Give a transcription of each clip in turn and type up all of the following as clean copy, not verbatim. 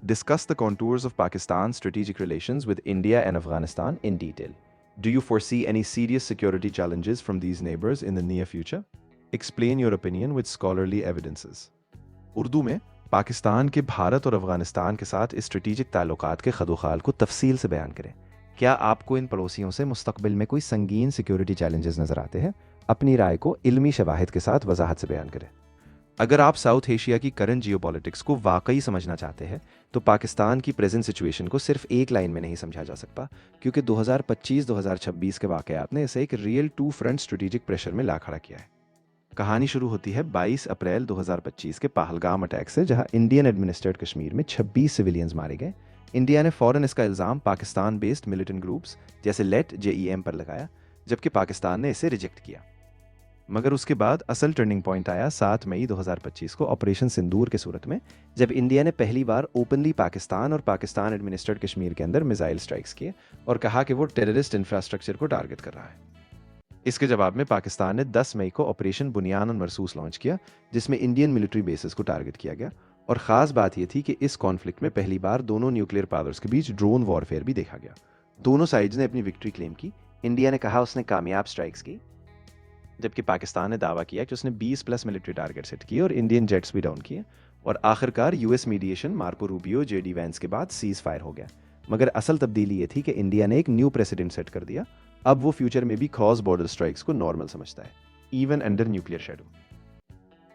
discuss the contours of Pakistan's strategic relations with India and Afghanistan in detail. Do you foresee any serious security challenges from these neighbors in the near future? Explain your opinion with scholarly evidences. Urdu में पाकिस्तान के भारत और अफगानिस्तान के साथ इस strategic ताल्लुकात के खदोखाल को तफसील से बयान करें। क्या आपको इन पड़ोसियों से मुस्तकबिल में कोई संगीन सिक्योरिटी चैलेंजेस नजर आते हैं? अपनी राय को इल्मी शवाहिद के साथ वजाहत से बयान करें। अगर आप साउथ एशिया की करंट जियोपॉलिटिक्स को वाकई समझना चाहते हैं तो पाकिस्तान की प्रेजेंट सिचुएशन को सिर्फ एक लाइन में नहीं समझा जा सकता, क्योंकि 2025-2026 के वाकयात ने इसे एक real two front strategic pressure में ला खड़ा किया है। कहानी शुरू होती है 22 अप्रैल 2025 के पहलगाम अटैक से, जहां इंडियन एडमिनिस्ट्रेड कश्मीर में 26 सिविलियंस मारे गए। इंडिया ने फौरन इसका इल्ज़ाम पाकिस्तान बेस्ड मिलिटेंट ग्रुप्स जैसे लेट जेईएम पर लगाया, जबकि पाकिस्तान ने इसे रिजेक्ट किया। मगर उसके बाद असल टर्निंग पॉइंट आया 7 मई 2025 को ऑपरेशन सिंदूर के सूरत में, जब इंडिया ने पहली बार ओपनली पाकिस्तान और पाकिस्तान एडमिनिस्ट्रेड कश्मीर के अंदर मिसाइल स्ट्राइक्स किए और कहा कि वो टेररिस्ट इंफ्रास्ट्रक्चर को टारगेट कर रहा है। इसके जवाब में पाकिस्तान ने 10 मई को ऑपरेशन बुनियान और मरसूस लॉन्च किया, जिसमें इंडियन मिलिट्री बेसिस को टारगेट किया गया। और ख़ास बात यह थी कि इस कॉन्फ्लिक्ट में पहली बार दोनों न्यूक्लियर पावर्स के बीच ड्रोन वॉरफेयर भी देखा गया। दोनों साइड्स ने अपनी विक्ट्री क्लेम की। इंडिया ने कहा उसने कामयाब स्ट्राइक्स की, जबकि पाकिस्तान ने दावा किया कि उसने 20+ मिलिट्री टारगेट सेट किए और इंडियन जेट्स भी डाउन किए। और आखिरकार US mediation, Marco Rubio, JD Vance के बाद सीज फायर हो गया। मगर असल तब्दीली ये थी कि इंडिया ने एक न्यू प्रेसिडेंट सेट कर दिया। अब वो फ्यूचर में भी क्रॉस बॉर्डर स्ट्राइक्स को नॉर्मल समझता है, इवन अंडर न्यूक्लियर शेडो।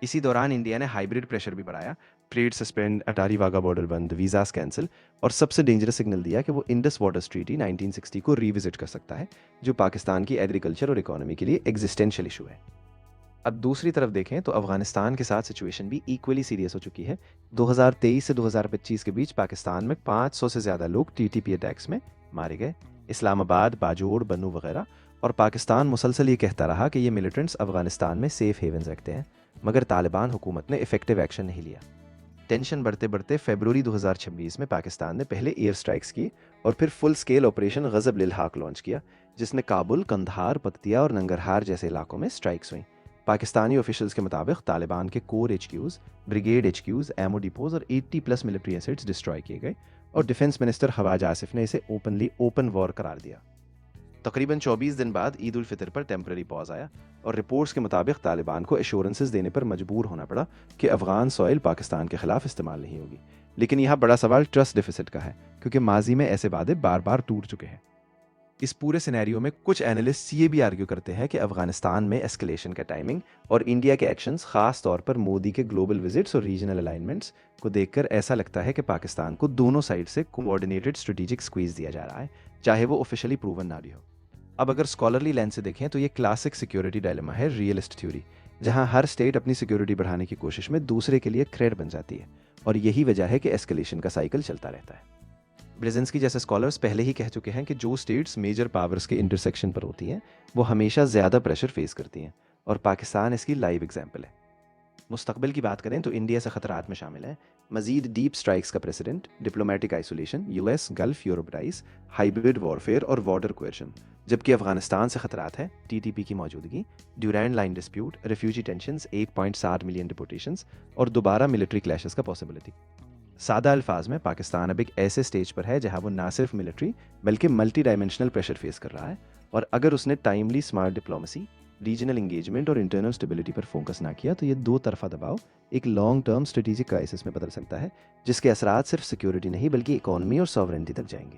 इसी दौरान इंडिया ने हाइब्रिड प्रेशर भी बढ़ाया, trade suspend, Attari Wagah border बंद, वीज़ास कैंसिल, और सबसे डेंजरस सिग्नल दिया कि वो इंडस वाटर ट्रीटी 1960 को रिविजिट कर सकता है, जो पाकिस्तान की एग्रीकल्चर और इकोनॉमी के लिए एग्जिस्टेंशियल इशू है। अब दूसरी तरफ देखें तो अफगानिस्तान के साथ सिचुएशन भी इक्वली सीरियस हो चुकी है। 2023 से 2025 के बीच पाकिस्तान में 500 से ज़्यादा लोग टीटीपी अटैक्स में मारे गए। इस्लामाबाद, बाजोड़, बन्नू वगैरह। और पाकिस्तान मुसलसल ये कहता रहा कि ये मिलिटेंट्स अफगानिस्तान में सेफ हेवन्स रखते हैं, मगर तालिबान हुकूमत ने इफेक्टिव एक्शन नहीं लिया। टेंशन बढ़ते बढ़ते फरवरी 2026 में पाकिस्तान ने पहले एयर स्ट्राइक्स की और फिर फुल स्केल ऑपरेशन गज़ब लिल हाक लॉन्च किया, जिसमें काबुल, कंधार, पक्तिया और नंगरहार जैसे इलाकों में स्ट्राइक्स हुई। पाकिस्तानी ऑफिशियल्स के मुताबिक तालिबान के core HQs, brigade HQs, MO depots और 80+ मिलिट्री एसेट्स डिस्ट्रॉय किए गए, और डिफेंस मिनिस्टर खवाज आसिफ ने इसे ओपन वॉर करार दिया। तकरीबन 24 दिन बाद ईद उल फितर पर टेम्पररी पॉज आया, और रिपोर्ट्स के मुताबिक तालिबान को एश्योरेंसेस देने पर मजबूर होना पड़ा कि अफगान सॉइल पाकिस्तान के खिलाफ इस्तेमाल नहीं होगी। लेकिन यहाँ बड़ा सवाल ट्रस्ट डिफिसिट का है, क्योंकि माजी में ऐसे वादे बार बार टूट चुके हैं। इस पूरे सिनेरियो में कुछ एनालिस्ट ये भी आर्ग्यू करते हैं कि अफगानिस्तान में एस्केलेशन का टाइमिंग और इंडिया के एक्शंस, खास तौर पर मोदी के ग्लोबल विजिट्स और रीजनल अलाइनमेंट्स को देखकर ऐसा लगता है कि पाकिस्तान को दोनों साइड से कोऑर्डिनेटेड स्ट्रेटेजिक स्क्वीज दिया जा रहा है, चाहे वो ऑफिशियली प्रूवन ना भी हो। अब अगर स्कॉलरली लेंस से देखें तो ये क्लासिक सिक्योरिटी डायलेमा है, रियलिस्ट थ्योरी, जहां हर स्टेट अपनी सिक्योरिटी बढ़ाने की कोशिश में दूसरे के लिए थ्रेट बन जाती है, और यही वजह है कि एस्केलेशन का साइकिल चलता रहता है। ब्रेजेंस्की जैसे स्कॉलर्स पहले ही कह चुके हैं कि जो स्टेट्स मेजर पावर्स के इंटरसेक्शन पर होती हैं वो हमेशा ज़्यादा प्रेशर फेस करती हैं, और पाकिस्तान इसकी लाइव एग्जाम्पल है। मुस्तकबिल की बात करें तो इंडिया से खतरात में शामिल हैं मजीद डीप स्ट्राइक्स का precedent, diplomatic isolation, US, Gulf, Europe rise, hybrid warfare और बॉर्डर कोएर्शन। जबकि अफगानिस्तान से खतरात है टीटीपी की मौजूदगी, Durand line dispute, refugee tensions, 1.7 million deportations और दोबारा मिलिट्री क्लैशेस का पॉसिबिलिटी। सादा अल्फाज में पाकिस्तान अब एक ऐसे स्टेज पर है जहां वो ना सिर्फ मिलिट्री बल्कि मल्टी डायमेंशनल प्रेशर फेस कर रहा है, और अगर उसने timely smart diplomacy, regional engagement और इंटरनल स्टेबिलिटी पर फोकस ना किया तो ये दो तरफा दबाव एक लॉन्ग टर्म स्ट्रेटेजिक क्राइसिस में बदल सकता है, जिसके असरात सिर्फ सिक्योरिटी नहीं बल्कि इकोनॉमी और सॉवरेनिटी तक जाएंगे।